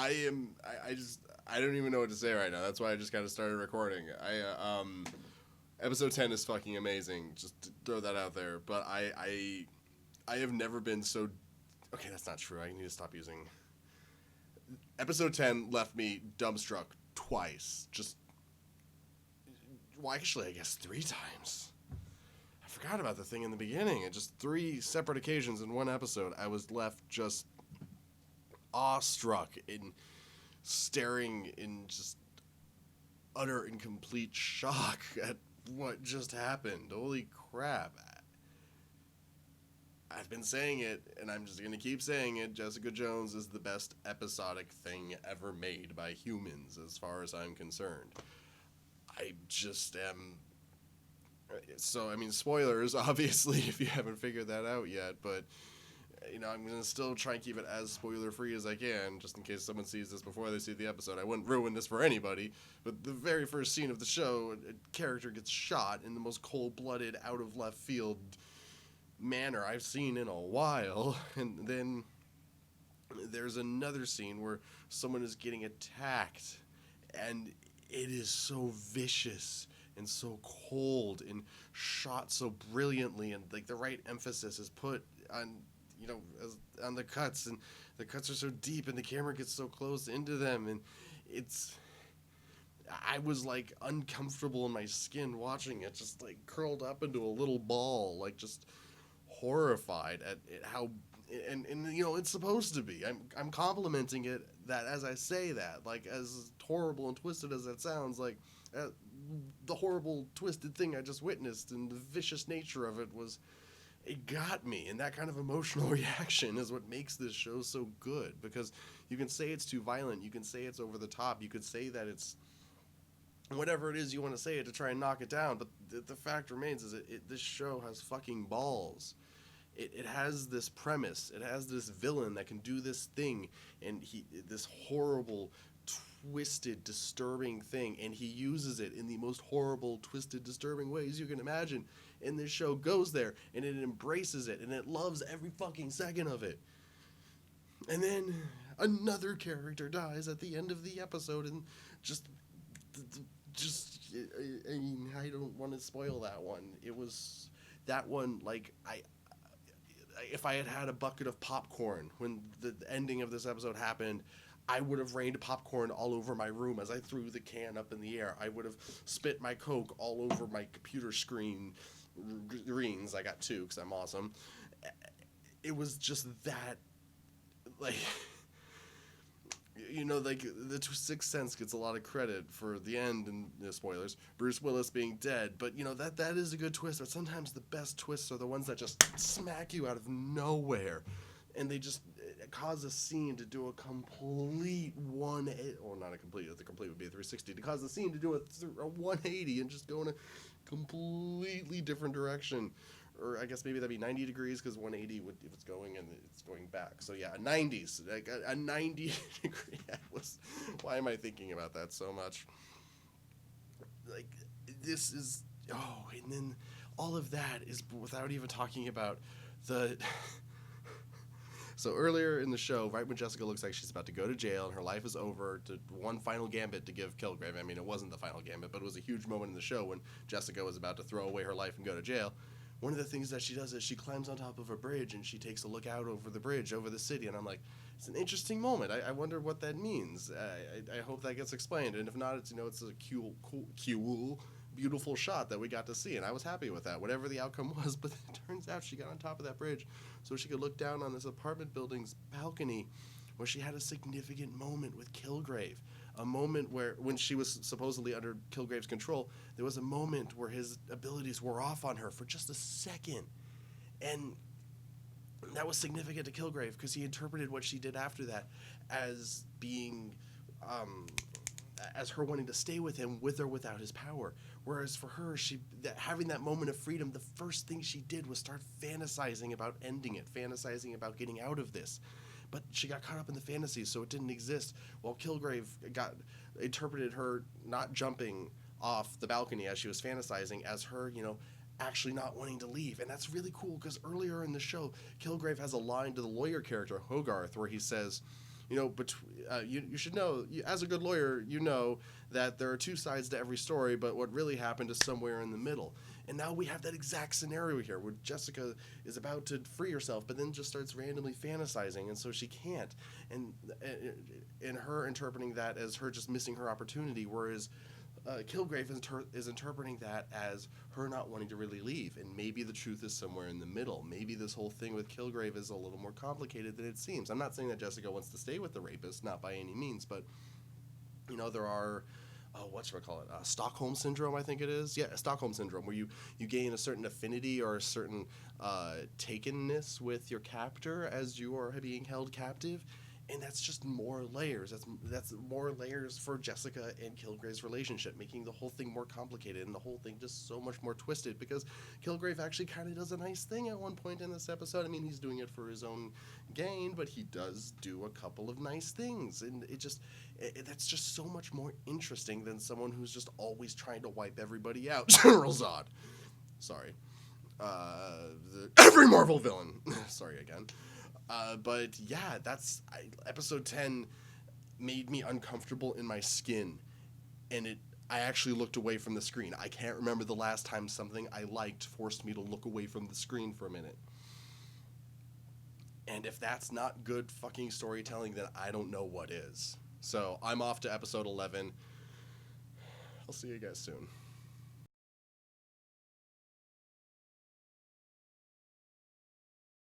I don't even know what to say right now. That's why I just kind of started recording. Episode 10 is fucking amazing. Just to throw that out there. But I have never been so... Okay, that's not true. I need to stop using... Episode 10 left me dumbstruck twice. Well, actually, I guess 3 times. I forgot about the thing in the beginning. It just 3 separate occasions in one episode. I was left just awestruck and staring in just utter and complete shock at what just happened. Holy crap. I've been saying it, and I'm just going to keep saying it. Jessica Jones is the best episodic thing ever made by humans, as far as I'm concerned. I just am... So, I mean, spoilers, obviously, if you haven't figured that out yet, but, you know, I'm going to still try and keep it as spoiler-free as I can, just in case someone sees this before they see the episode. I wouldn't ruin this for anybody, but the very first scene of the show, a character gets shot in the most cold-blooded, out-of-left-field manner I've seen in a while, and then there's another scene where someone is getting attacked, and it is so vicious and so cold and shot so brilliantly, and like the right emphasis is put on, you know, on the cuts, and the cuts are so deep and the camera gets so close into them, and I was like uncomfortable in my skin watching it, just like curled up into a little ball, like just horrified at how, and you know, it's supposed to be. I'm complimenting it, that as I say that, like, as horrible and twisted as that sounds, like the horrible twisted thing I just witnessed and the vicious nature of it got me, and that kind of emotional reaction is what makes this show so good, because you can say it's too violent, you can say it's over the top, you could say that it's whatever it is you want to say it to try and knock it down, but the fact remains is this show has fucking balls. It has this premise, it has this villain that can do this thing, and this horrible, twisted, disturbing thing, and he uses it in the most horrible, twisted, disturbing ways you can imagine, and this show goes there, and it embraces it, and it loves every fucking second of it. And then another character dies at the end of the episode, and just I mean, I don't want to spoil that one. It was that one, like, if I had had a bucket of popcorn when the ending of this episode happened, I would have rained popcorn all over my room as I threw the can up in the air. I would have spit my Coke all over my computer screens. I got 2 because I'm awesome. It was just that, like... You know, like, the Sixth Sense gets a lot of credit for the end, and spoilers, Bruce Willis being dead, but, you know, that is a good twist, but sometimes the best twists are the ones that just smack you out of nowhere, and they just cause a scene to do a complete not a complete, the complete would be a 360, to cause the scene to do a 180 and just go in a completely different direction. Or I guess maybe that'd be 90 degrees, because 180 would, if it's going and it's going back. So yeah, a 90s, like a 90 degree. Why am I thinking about that so much? Like, this is, and then all of that is without even talking about the... So earlier in the show, right when Jessica looks like she's about to go to jail and her life is over, to one final gambit to give Kilgrave. I mean, it wasn't the final gambit, but it was a huge moment in the show when Jessica was about to throw away her life and go to jail. One of the things that she does is she climbs on top of a bridge and she takes a look out over the bridge, over the city. And I'm like, it's an interesting moment. I wonder what that means. I hope that gets explained. And if not, it's a cool, beautiful shot that we got to see. And I was happy with that, whatever the outcome was. But it turns out she got on top of that bridge so she could look down on this apartment building's balcony where she had a significant moment with Kilgrave. A moment where, when she was supposedly under Kilgrave's control, there was a moment where his abilities wore off on her for just a second. And that was significant to Kilgrave, because he interpreted what she did after that as being, as her wanting to stay with him with or without his power. Whereas for her, having that moment of freedom, the first thing she did was start fantasizing about ending it, fantasizing about getting out of this. But she got caught up in the fantasies, so it didn't exist. While Kilgrave interpreted her not jumping off the balcony as she was fantasizing as her, you know, actually not wanting to leave. And that's really cool, because earlier in the show, Kilgrave has a line to the lawyer character, Hogarth, where he says, you should know, as a good lawyer, you know that there are two sides to every story, but what really happened is somewhere in the middle. And now we have that exact scenario here where Jessica is about to free herself, but then just starts randomly fantasizing, and so she can't. And her interpreting that as her just missing her opportunity, whereas Kilgrave is interpreting that as her not wanting to really leave, and maybe the truth is somewhere in the middle. Maybe this whole thing with Kilgrave is a little more complicated than it seems. I'm not saying that Jessica wants to stay with the rapist, not by any means, but there are Stockholm syndrome, I think it is. Yeah, Stockholm syndrome, where you gain a certain affinity or a certain takenness with your captor as you are being held captive. And that's just more layers. That's more layers for Jessica and Kilgrave's relationship, making the whole thing more complicated and the whole thing just so much more twisted, because Kilgrave actually kind of does a nice thing at one point in this episode. I mean, he's doing it for his own gain, but he does do a couple of nice things. And that's just so much more interesting than someone who's just always trying to wipe everybody out. General Zod. Sorry. Every Marvel villain. Sorry again. But yeah, episode 10 made me uncomfortable in my skin, and I actually looked away from the screen. I can't remember the last time something I liked forced me to look away from the screen for a minute. And if that's not good fucking storytelling, then I don't know what is. So I'm off to episode 11. I'll see you guys soon.